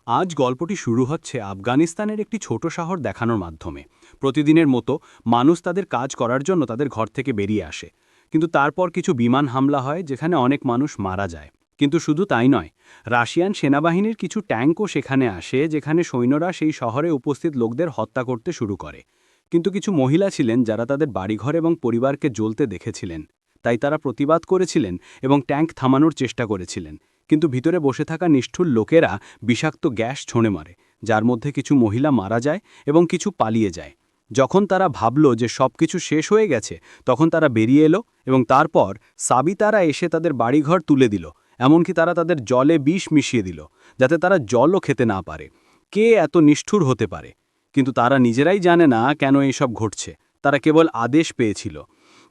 আজ গল্পটি শুরু হচ্ছে আফগানিস্তানের একটি ছোট শহর দেখানোর মাধ্যমে। প্রতিদিনের মতো মানুষ তাদের কাজ করার জন্য তাদের ঘর থেকে বেরিয়ে আসে, কিন্তু তারপর কিছু বিমান হামলা হয় যেখানে অনেক মানুষ মারা যায়। কিন্তু শুধু তাই নয়, রাশিয়ান সেনাবাহিনীর কিছু ট্যাঙ্কও সেখানে আসে, যেখানে সৈন্যরা সেই শহরে উপস্থিত লোকদের হত্যা করতে শুরু করে। কিন্তু কিছু মহিলা ছিলেন যারা তাদের বাড়িঘর এবং পরিবারকে জ্বলতে দেখেছিলেন, তাই তারা প্রতিবাদ করেছিলেন এবং ট্যাঙ্ক থামানোর চেষ্টা করেছিলেন। কিন্তু ভিতরে বসে থাকা নিষ্ঠুর লোকেরা বিষাক্ত গ্যাস ছড়ে মারে, যার মধ্যে কিছু মহিলা মারা যায় এবং কিছু পালিয়ে যায়। যখন তারা ভাবল যে সবকিছু শেষ হয়ে গেছে, তখন তারা বেরিয়ে এলো এবং তারপর সাবিতারা এসে তাদের বাড়িঘর তুলে দিল। এমনকি তারা তাদের জলে বিষ মিশিয়ে দিল, যাতে তারা জলও খেতে না পারে। কে এত নিষ্ঠুর হতে পারে? কিন্তু তারা নিজেরাই জানে না কেন এইসব ঘটছে। তারা কেবল আদেশ পেয়েছিল।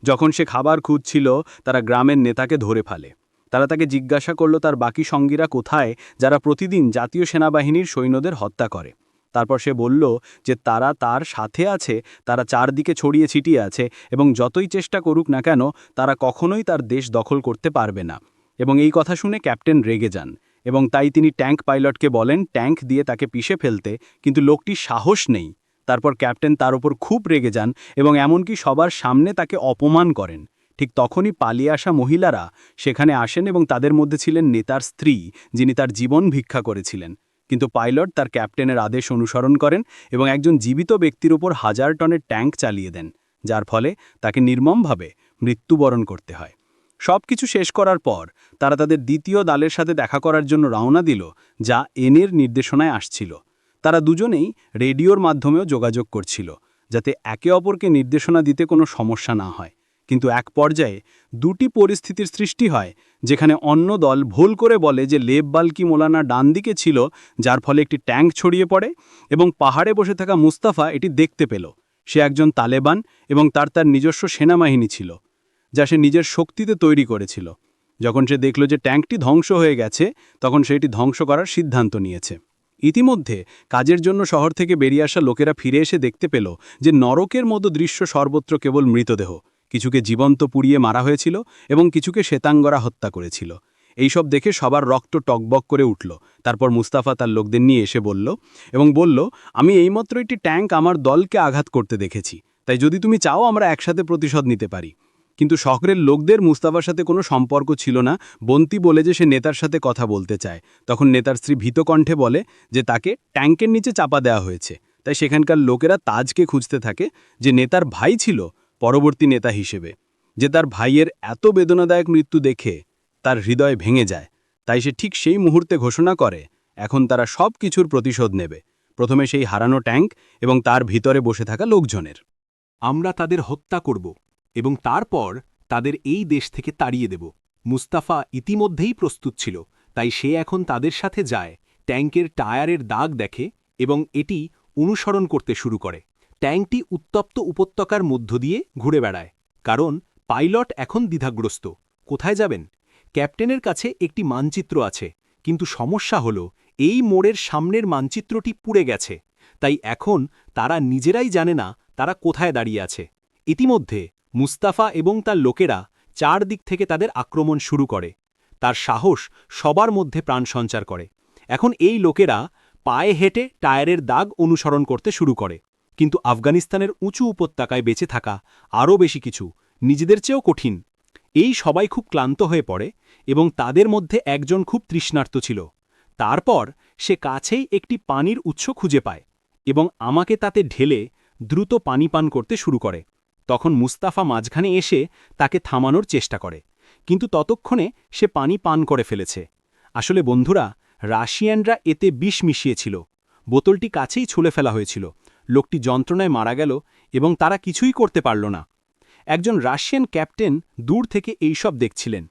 যখন সে খাবার খুঁজছিল, তারা গ্রামের নেতাকে ধরে ফেলে। তারা তাকে জিজ্ঞাসা করল তার বাকি সঙ্গীরা কোথায়, যারা প্রতিদিন জাতীয় সেনাবাহিনীর সৈন্যদের হত্যা করে। তারপর সে বলল যে তারা তার সাথে আছে, তারা চারদিকে ছড়িয়ে ছিটিয়ে আছে এবং যতই চেষ্টা করুক না কেন, তারা কখনোই তার দেশ দখল করতে পারবে না। এবং এই কথা শুনে ক্যাপ্টেন রেগে যান এবং তাই তিনি ট্যাঙ্ক পাইলটকে বলেন ট্যাঙ্ক দিয়ে তাকে পিষে ফেলতে, কিন্তু লোকটির সাহস নেই। তারপর ক্যাপ্টেন তার উপর খুব রেগে যান এবং এমনকি সবার সামনে তাকে অপমান করেন। ঠিক তখনই পালিয়ে আসা মহিলারা সেখানে আসেন এবং তাদের মধ্যে ছিলেন নেতার স্ত্রী, যিনি তার জীবন ভিক্ষা করেছিলেন। কিন্তু পাইলট তার ক্যাপ্টেনের আদেশ অনুসরণ করেন এবং একজন জীবিত ব্যক্তির উপর 1000 টনের ট্যাঙ্ক চালিয়ে দেন, যার ফলে তাকে নির্মমভাবে মৃত্যুবরণ করতে হয়। সবকিছু শেষ করার পর তারা তাদের দ্বিতীয় দলের সাথে দেখা করার জন্য রওনা দিল, যা এনের নির্দেশনায় আসছিল। তারা দুজনেই রেডিওর মাধ্যমেও যোগাযোগ করছিল, যাতে একে অপরকে নির্দেশনা দিতে কোনো সমস্যা না হয়। কিন্তু এক পর্যায়ে দুটি পরিস্থিতির সৃষ্টি হয়, যেখানে অন্য দল ভুল করে বলে যে লেব বালকি মোলানা ডান দিকে ছিল, যার ফলে একটি ট্যাঙ্ক ছড়িয়ে পড়ে এবং পাহাড়ে বসে থাকা মুস্তাফা এটি দেখতে পেল। সে একজন তালেবান এবং তার নিজস্ব সেনাবাহিনী ছিল, যা সে নিজের শক্তিতে তৈরি করেছিল। যখন সে দেখল যে ট্যাঙ্কটি ধ্বংস হয়ে গেছে, তখন সেটি ধ্বংস করার সিদ্ধান্ত নিয়েছে। ইতিমধ্যে কাজের জন্য শহর থেকে বেরিয়ে আসা লোকেরা ফিরে এসে দেখতে পেল যে নরকের মতো দৃশ্য, সর্বত্র কেবল মৃতদেহ। কিছুকে জীবন্ত পুড়িয়ে মারা হয়েছিল এবং কিছুকে শ্বেতাঙ্গরা হত্যা করেছিল। এইসব দেখে সবার রক্ত টকবক করে উঠল। তারপর মুস্তাফা তার লোকদের নিয়ে এসে বলল, আমি এইমাত্র একটি ট্যাঙ্ক আমার দলকে আঘাত করতে দেখেছি, তাই যদি তুমি চাও আমরা একসাথে প্রতিশোধ নিতে পারি। কিন্তু শহরের লোকদের মুস্তাফার সাথে কোনো সম্পর্ক ছিল না। বন্তি বলে যে সে নেতার সাথে কথা বলতে চায়। তখন নেতার স্ত্রী ভীত কণ্ঠে বলে যে তাকে ট্যাঙ্কের নিচে চাপা দেওয়া হয়েছে। তাই সেখানকার লোকেরা তাজকে খুঁজতে থাকে, যে নেতার ভাই ছিল পরবর্তী নেতা হিসেবে। যে তার ভাইয়ের এত বেদনাদায়ক মৃত্যু দেখে তার হৃদয় ভেঙে যায়। তাই সে ঠিক সেই মুহূর্তে ঘোষণা করে এখন তারা সব কিছুর প্রতিশোধ নেবে, প্রথমে সেই হারানো ট্যাঙ্ক এবং তার ভিতরে বসে থাকা লোকজনের। আমরা তাদের হত্যা করব এবং তারপর তাদের এই দেশ থেকে তাড়িয়ে দেব। মুস্তাফা ইতিমধ্যেই প্রস্তুত ছিল, তাই সে এখন তাদের সাথে যায়, ট্যাঙ্কের টায়ারের দাগ দেখে এবং এটি অনুসরণ করতে শুরু করে। ট্যাঙ্কটি উত্তপ্ত উপত্যকার মধ্য দিয়ে ঘুরে বেড়ায়, কারণ পাইলট এখন দ্বিধাগ্রস্ত। কোথায় যাবেন? ক্যাপ্টেনের কাছে একটি মানচিত্র আছে, কিন্তু সমস্যা হল এই মোড়ের সামনের মানচিত্রটি পুড়ে গেছে। তাই এখন তারা নিজেরাই জানে না তারা কোথায় দাঁড়িয়ে আছে। ইতিমধ্যে মুস্তাফা এবং তার লোকেরা চারদিক থেকে তাদের আক্রমণ শুরু করে। তার সাহস সবার মধ্যে প্রাণ সঞ্চার করে। এখন এই লোকেরা পায়ে হেঁটে টায়ারের দাগ অনুসরণ করতে শুরু করে। কিন্তু আফগানিস্তানের উঁচু উপত্যকায় বেঁচে থাকা আরও বেশি কিছু, নিজেদের চেয়েও কঠিন। এই সবাই খুব ক্লান্ত হয়ে পড়ে এবং তাদের মধ্যে একজন খুব তৃষ্ণার্ত ছিল। তারপর সে কাছেই একটি পানির উৎস খুঁজে পায় এবং আমাকে তাতে ঢেলে দ্রুত পানি পান করতে শুরু করে। তখন মুস্তাফা মাঝখানে এসে তাকে থামানোর চেষ্টা করে, কিন্তু ততক্ষণে সে পানি পান করে ফেলেছে। আসলে বন্ধুরা, রাশিয়ানরা এতে বিষ মিশিয়েছিল। বোতলটি কাছেই ছুঁড়ে ফেলা হয়েছিল। লোকটি যন্ত্রণায় মারা গেল এবং তারা কিছুই করতে পারল না। একজন রাশিয়ান ক্যাপ্টেন দূর থেকে এইসব দেখছিলেন।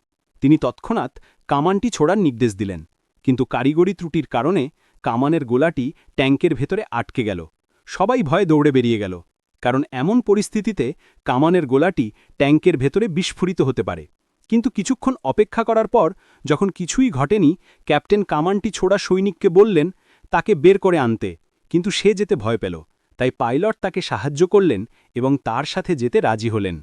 তিনি তৎক্ষণাৎ কামানটি ছোড়ার নির্দেশ দিলেন, কিন্তু কারিগরি ত্রুটির কারণে কামানের গোলাটি ট্যাঙ্কের ভেতরে আটকে গেল। সবাই ভয়ে দৌড়ে বেরিয়ে গেল, কারণ এমন পরিস্থিতিতে কামানের গোলাটি ট্যাঙ্কের ভেতরে বিস্ফোরিত হতে পারে। কিন্তু কিছুক্ষণ অপেক্ষা করার পর, যখন কিছুই ঘটেনি, ক্যাপ্টেন কামানটি ছোড়া সৈনিককে বললেন তাকে বের করে আনতে, কিন্তু সে যেতে ভয় পেল। তাই পাইলট তাকে সাহায্য করলেন এবং তার সাথে যেতে রাজি হলেন।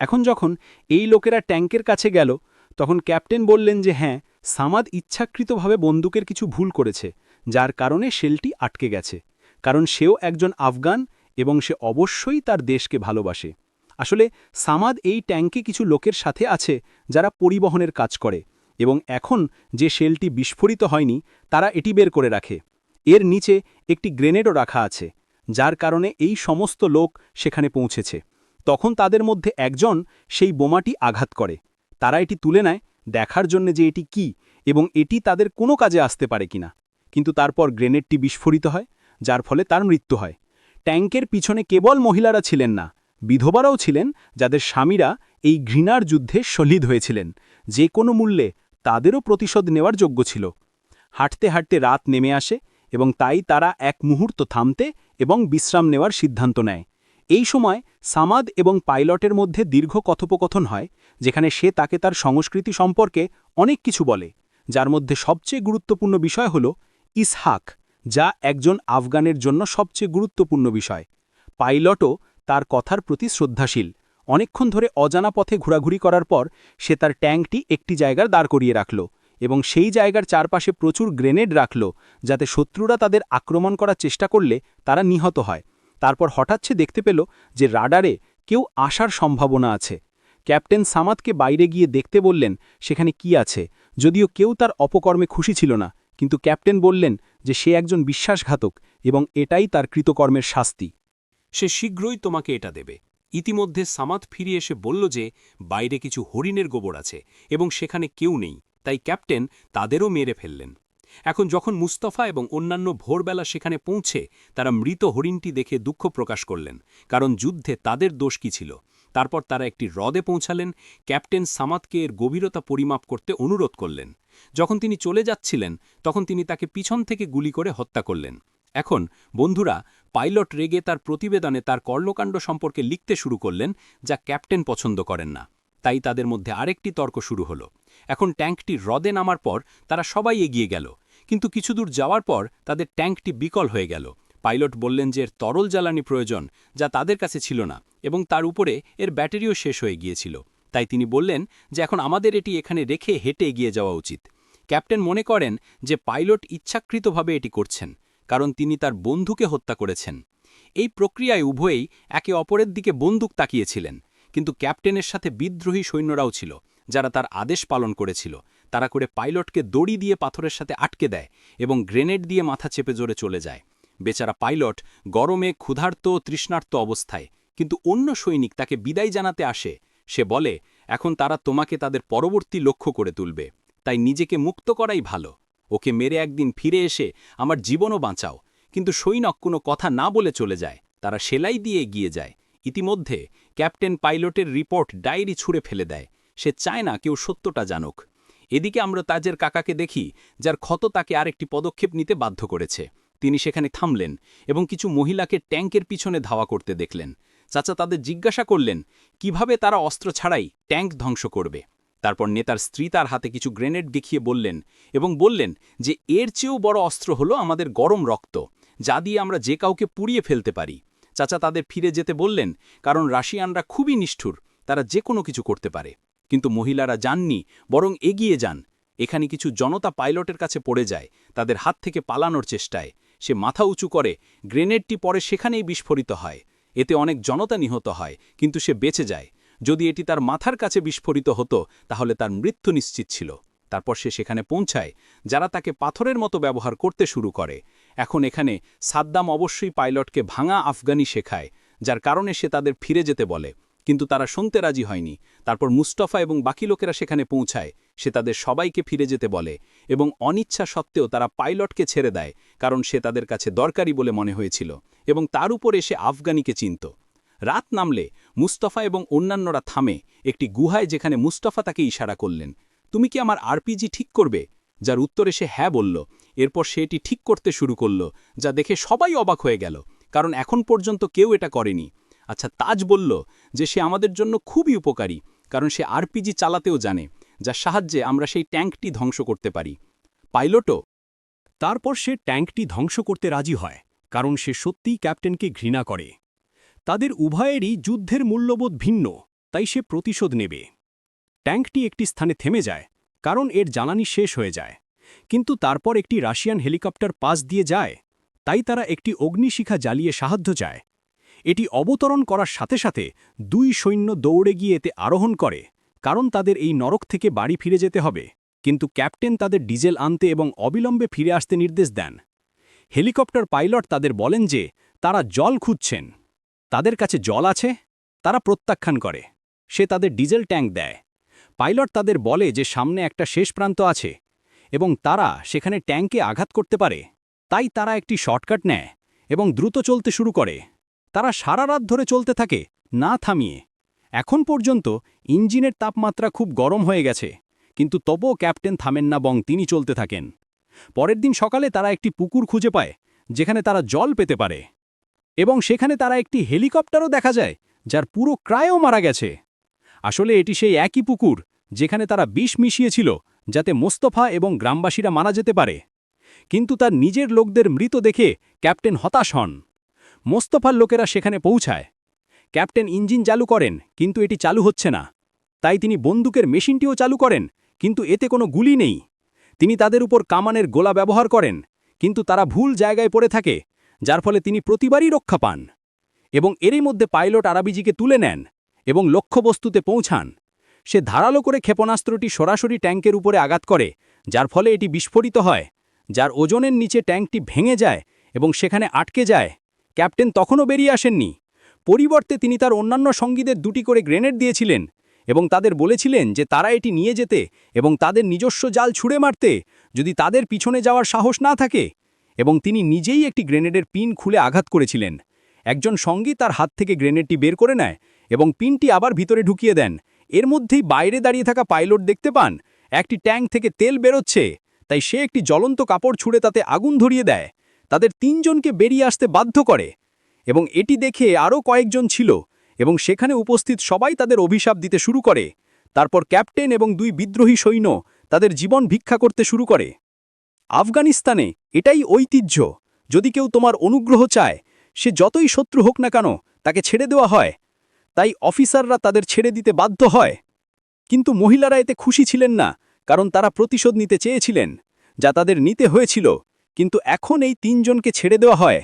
এখন যখন এই লোকেরা ট্যাঙ্কের কাছে গেল, তখন ক্যাপ্টেন বললেন যে হ্যাঁ, সামাদ ইচ্ছাকৃতভাবে বন্দুকের কিছু ভুল করেছে, যার কারণে শেলটি আটকে গেছে, কারণ সেও একজন আফগান এবং সে অবশ্যই তার দেশকে ভালোবাসে। আসলে সামাদ এই ট্যাঙ্কে কিছু লোকের সাথে আছে যারা পরিবহনের কাজ করে, এবং এখন যে শেলটি বিস্ফোরিত হয়নি তারা এটি বের করে রাখে। এর নিচে একটি গ্রেনেডও রাখা আছে, যার কারণে এই সমস্ত লোক সেখানে পৌঁছেছে। তখন তাদের মধ্যে একজন সেই বোমাটি আঘাত করে। তারা এটি তুলে নেয় দেখার জন্য যে এটি কি এবং এটি তাদের কোনো কাজে আসতে পারে কিনা, কিন্তু তারপর গ্রেনেডটি বিস্ফোরিত হয়, যার ফলে তার মৃত্যু হয়। ট্যাঙ্কের পিছনে কেবল মহিলারা ছিলেন না, বিধবারাও ছিলেন, যাদের স্বামীরা এই ঘৃণার যুদ্ধে শহীদ হয়েছিলেন। যে কোনো মূল্যে তাদেরও প্রতিশোধ নেওয়ার যোগ্য ছিল। হাঁটতে হাঁটতে রাত নেমে আসে এবং তাই তারা এক মুহূর্ত থামতে এবং বিশ্রাম নেওয়ার সিদ্ধান্ত নেয়। এই সময় সামাদ এবং পাইলটের মধ্যে দীর্ঘ কথোপকথন হয়, যেখানে সে তাকে তার সংস্কৃতি সম্পর্কে অনেক কিছু বলে, যার মধ্যে সবচেয়ে গুরুত্বপূর্ণ বিষয় হল ইসহাক, যা একজন আফগানের জন্য সবচেয়ে গুরুত্বপূর্ণ বিষয়। পাইলটও তার কথার প্রতি শ্রদ্ধাশীল। অনেকক্ষণ ধরে অজানা পথে ঘোরাঘুরি করার পর সে তার ট্যাঙ্কটি একটি জায়গার দাঁড় করিয়ে রাখল এবং সেই জায়গার চারপাশে প্রচুর গ্রেনেড রাখল, যাতে শত্রুরা তাদের আক্রমণ করার চেষ্টা করলে তারা নিহত হয়। তারপর হঠাৎ সে দেখতে পেল যে রাডারে কেউ আসার সম্ভাবনা আছে। ক্যাপ্টেন সামাদকে বাইরে গিয়ে দেখতে বললেন সেখানে কি আছে, যদিও কেউ তার অপকর্মে খুশি ছিল না, কিন্তু ক্যাপ্টেন বললেন যে সে একজন বিশ্বাসঘাতক এবং এটাই তার কৃতকর্মের শাস্তি। সে শীঘ্রই তোমাকে এটা দেবে। ইতিমধ্যে সামাদ ফিরে এসে বলল যে বাইরে কিছু হরিণের গোবর আছে এবং সেখানে কেউ নেই, তাই ক্যাপ্টেন তাদেরও মেরে ফেললেন। এখন যখন মুস্তফা এবং অন্যান্য ভোরবেলা সেখানে পৌঁছে তারা মৃত হরিণটি দেখে দুঃখ প্রকাশ করলেন, কারণ যুদ্ধে তাদের দোষ কি ছিল। তারপর তারা একটি হ্রদে পৌঁছালেন। ক্যাপ্টেন সামাদকে এর গভীরতা পরিমাপ করতে অনুরোধ করলেন। যখন তিনি চলে যাচ্ছিলেন তখন তিনি তাকে পিছন থেকে গুলি করে হত্যা করলেন। এখন বন্ধুরা, পাইলট রেগে তার প্রতিবেদনে তার কর্মকাণ্ড সম্পর্কে লিখতে শুরু করলেন, যা ক্যাপ্টেন পছন্দ করেন না। তাই তাদের মধ্যে আরেকটি তর্ক শুরু হলো। এখন ট্যাঙ্কটি হ্রদে নামার পর তারা সবাই এগিয়ে গেল, কিন্তু কিছু দূর যাওয়ার পর তাদের ট্যাঙ্কটি বিকল হয়ে গেল। পাইলট বললেন যে এর তরল জ্বালানি প্রয়োজন, যা তাদের কাছে ছিল না, এবং তার উপরে এর ব্যাটারিও শেষ হয়ে গিয়েছিল। তাই তিনি বললেন যে এখন আমাদের এটি এখানে রেখে হেঁটে এগিয়ে যাওয়া উচিত। ক্যাপ্টেন মনে করেন যে পাইলট ইচ্ছাকৃতভাবে এটি করছেন, কারণ তিনি তার বন্ধুকে হত্যা করেছেন। এই প্রক্রিয়ায় উভয়েই একে অপরের দিকে বন্দুক তাকিয়েছিলেন, কিন্তু ক্যাপ্টেনের সাথে বিদ্রোহী সৈন্যরাও ছিল, যারা তার আদেশ পালন করেছিল। তারা করে পাইলটকে দড়ি দিয়ে পাথরের সাথে আটকে দেয় এবং গ্রেনেড দিয়ে মাথা চেপে জোরে চলে যায়। বেচারা পাইলট গরমে ক্ষুধার্ত তৃষ্ণার্ত অবস্থায়, কিন্তু অন্য সৈনিক তাকে বিদায় জানাতে আসে। সে বলে এখন তারা তোমাকে তাদের পরবর্তী লক্ষ্য করে তুলবে, তাই নিজেকে মুক্ত করাই ভালো। ওকে মেরে একদিন ফিরে এসে আমার জীবনও বাঁচাও। কিন্তু সৈনিক কোনো কথা না বলে চলে যায়। তারা সেলাই দিয়ে এগিয়ে যায়। ইতিমধ্যে ক্যাপ্টেন পাইলটের রিপোর্ট ডায়েরি ছুঁড়ে ফেলে দেয়। সে চায় না কেউ সত্যটা জানুক। এদিকে আমরা তাজের কাকাকে দেখি, যার ক্ষত তাকে আরেকটি পদক্ষেপ নিতে বাধ্য করেছে। তিনি সেখানে থামলেন এবং কিছু মহিলাকে ট্যাঙ্কের পিছনে ধাওয়া করতে দেখলেন। চাচা তাদের জিজ্ঞাসা করলেন কিভাবে তারা অস্ত্র ছাড়াই ট্যাঙ্ক ধ্বংস করবে। তারপর নেতার স্ত্রী তার হাতে কিছু গ্রেনেড দেখিয়ে বললেন এবং বললেন যে এর চেয়েও বড় অস্ত্র হলো আমাদের গরম রক্ত, যা দিয়ে আমরা যে কাউকে পুড়িয়ে ফেলতে পারি। চাচা তাদের ফিরে যেতে বললেন, কারণ রাশিয়ানরা খুবই নিষ্ঠুর, তারা যে কোনো কিছু করতে পারে। কিন্তু মহিলারা যাননি, বরং এগিয়ে যান। এখানে কিছু জনতা পাইলটের কাছে পড়ে যায়, তাদের হাত থেকে পালানোর চেষ্টায়। সে মাথা উঁচু করে, গ্রেনেডটি পরে সেখানেই বিস্ফোরিত হয়। এতে অনেক জনতা নিহত হয়, কিন্তু সে বেঁচে যায়। যদি এটি তার মাথার কাছে বিস্ফোরিত হতো তাহলে তার মৃত্যু নিশ্চিত ছিল। তারপর সে সেখানে পৌঁছায়, যারা তাকে পাথরের মতো ব্যবহার করতে শুরু করে। এখন এখানে সাদ্দাম অবশ্যই পাইলটকে ভাঙা আফগানি শেখায়, যার কারণে সে তাদের ফিরে যেতে বলে, কিন্তু তারা শুনতে রাজি হয়নি। তারপর মুস্তফা এবং বাকি লোকেরা সেখানে পৌঁছায়। সে তাদের সবাইকে ফিরে যেতে বলে এবং অনিচ্ছা সত্ত্বেও তারা পাইলটকে ছেড়ে দেয়, কারণ সে তাদের কাছে দরকারি বলে মনে হয়েছিল এবং তার উপরে সে আফগানিকে চিনত। রাত নামলে মুস্তফা এবং অন্যান্যরা থামে একটি গুহায়, যেখানে মুস্তফা তাকে ইশারা করলেন, তুমি কি আমার আরপিজি ঠিক করবে? যার উত্তরে সে হ্যাঁ বলল। এরপর সে এটি ঠিক করতে শুরু করল, যা দেখে সবাই অবাক হয়ে গেল, কারণ এখন পর্যন্ত কেউ এটা করেনি। আচ্ছা, তাজ বলল যে সে আমাদের জন্য খুবই উপকারী, কারণ সে আরপিজি চালাতেও জানে, যার সাহায্যে আমরা সেই ট্যাঙ্কটি ধ্বংস করতে পারি। পাইলটও তারপর সে ট্যাঙ্কটি ধ্বংস করতে রাজি হয়, কারণ সে সত্যিই ক্যাপ্টেনকে ঘৃণা করে। তাদের উভয়েরই যুদ্ধের মূল্যবোধ ভিন্ন, তাই সে প্রতিশোধ নেবে। ট্যাঙ্কটি একটি স্থানে থেমে যায়, কারণ এর জ্বালানি শেষ হয়ে যায়। কিন্তু তারপর একটি রাশিয়ান হেলিকপ্টার পাস দিয়ে যায়, তাই তারা একটি অগ্নিশিখা জ্বালিয়ে সাহায্য চায়। এটি অবতরণ করার সাথে সাথে 2 সৈন্য দৌড়ে গিয়ে এতে আরোহণ করে, কারণ তাদের এই নরক থেকে বাড়ি ফিরে যেতে হবে। কিন্তু ক্যাপ্টেন তাদের ডিজেল আনতে এবং অবিলম্বে ফিরে আসতে নির্দেশ দেন। হেলিকপ্টার পাইলট তাদের বলেন যে তারা জল খুঁজছেন। তাদের কাছে জল আছে? তারা প্রত্যাখ্যান করে। সে তাদের ডিজেল ট্যাঙ্ক দেয়। পাইলট তাদের বলে যে সামনে একটা শেষ প্রান্ত আছে এবং তারা সেখানে ট্যাঙ্কে আঘাত করতে পারে। তাই তারা একটি শর্টকাট নেয় এবং দ্রুত চলতে শুরু করে। তারা সারা রাত ধরে চলতে থাকে, না থামিয়ে। এখন পর্যন্ত ইঞ্জিনের তাপমাত্রা খুব গরম হয়ে গেছে, কিন্তু তবুও ক্যাপ্টেন থামেন না এবং তিনি চলতে থাকেন। পরের দিন সকালে তারা একটি পুকুর খুঁজে পায় যেখানে তারা জল পেতে পারে, এবং সেখানে তারা একটি হেলিকপ্টারও দেখা যায় যার পুরো ক্রায়ও মারা গেছে। আসলে এটি সেই একই পুকুর যেখানে তারা বিষ মিশিয়েছিল যাতে মোস্তফা এবং গ্রামবাসীরা মারা যেতে পারে। কিন্তু তার নিজের লোকদের মৃত দেখে ক্যাপ্টেন হতাশ হন। মোস্তফার লোকেরা সেখানে পৌঁছায়। ক্যাপ্টেন ইঞ্জিন চালু করেন, কিন্তু এটি চালু হচ্ছে না। তাই তিনি বন্দুকের মেশিনটিও চালু করেন, কিন্তু এতে কোনো গুলি নেই। তিনি তাদের উপর কামানের গোলা ব্যবহার করেন, কিন্তু তারা ভুল জায়গায় পড়ে থাকে, যার ফলে তিনি প্রতিবারই রক্ষা পান। এবং এরই মধ্যে পাইলট আরাবিজিকে তুলে নেন এবং লক্ষ্যবস্তুতে পৌঁছান। সে ধারালো করে ক্ষেপণাস্ত্রটি সরাসরি ট্যাঙ্কের উপরে আঘাত করে, যার ফলে এটি বিস্ফোরিত হয়, যার ওজনের নিচে ট্যাঙ্কটি ভেঙে যায় এবং সেখানে আটকে যায়। ক্যাপ্টেন তখনও বেরিয়ে আসেননি। পরিবর্তে তিনি তার অন্যান্য সঙ্গীদের 2টি করে গ্রেনেড দিয়েছিলেন এবং তাদের বলেছিলেন যে তারা এটি নিয়ে যেতে এবং তাদের নিজস্ব জাল ছুঁড়ে মারতে যদি তাদের পিছনে যাওয়ার সাহস না থাকে। এবং তিনি নিজেই একটি গ্রেনেডের পিন খুলে আঘাত করেছিলেন। একজন সঙ্গী তার হাত থেকে গ্রেনেডটি বের করে নেয় এবং পিনটি আবার ভিতরে ঢুকিয়ে দেন। এর মধ্যেই বাইরে দাঁড়িয়ে থাকা পাইলট দেখতে পান একটি ট্যাঙ্ক থেকে তেল বেরোচ্ছে, তাই সে একটি জ্বলন্ত কাপড় ছুঁড়ে তাতে আগুন ধরিয়ে দেয়। তাদের 3 জনকে বেরিয়ে আসতে বাধ্য করে এবং এটি দেখে আরও কয়েকজন ছিল এবং সেখানে উপস্থিত সবাই তাদের অভিশাপ দিতে শুরু করে। তারপর ক্যাপ্টেন এবং 2 বিদ্রোহী সৈন্য তাদের জীবন ভিক্ষা করতে শুরু করে। আফগানিস্তানে এটাই ঐতিহ্য। যদি কেউ তোমার অনুগ্রহ চায়, সে যতই শত্রু হোক না কেন তাকে ছেড়ে দেওয়া হয়। তাই অফিসাররা তাদের ছেড়ে দিতে বাধ্য হয়। কিন্তু মহিলারা এতে খুশি ছিলেন না, কারণ তারা প্রতিশোধ নিতে চেয়েছিলেন, যা তাদের নিতে হয়েছিল। কিন্তু এখন এই 3 জনকে ছেড়ে দেওয়া হয়।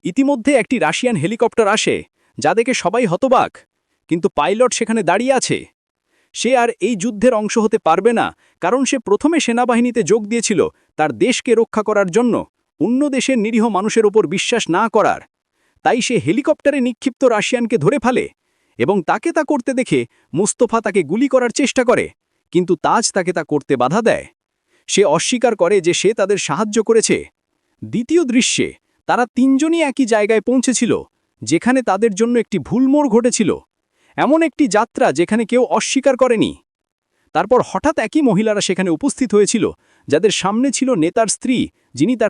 ইতিমধ্যে একটি রাশিয়ান হেলিকপ্টার আসে, যা দেখে সবাই হতবাক। কিন্তু পাইলট সেখানে দাঁড়িয়ে আছে। সে আর এই যুদ্ধের অংশ হতে পারবে না, কারণ সে প্রথমে সেনাবাহিনীতে যোগ দিয়েছিল তার দেশকে রক্ষা করার জন্য, অন্য দেশের নিরীহ মানুষের ওপর বিশ্বাস না করার। তাই সে হেলিকপ্টারে নিক্ষিপ্ত রাশিয়ানকে ধরে ফেলে এবং তাকে তা করতে দেখে মুস্তফা তাকে গুলি করার চেষ্টা করে, কিন্তু তাজ তাকে তা করতে বাধা দেয়। সে অস্বীকার করে যে সে তাদের সাহায্য করেছে। দ্বিতীয় দৃশ্যে তারা 3 জনই একই জায়গায় পৌঁছেছিল, যেখানে তাদের জন্য একটি ভুল মোড় ঘটেছিল। এমন একটি যাত্রা যেখানে কেউ অস্বীকার করেনি। তারপর হঠাৎ একই মহিলারা সেখানে উপস্থিত হয়েছিল, যাদের সামনে ছিল নেতার স্ত্রী, যিনি তার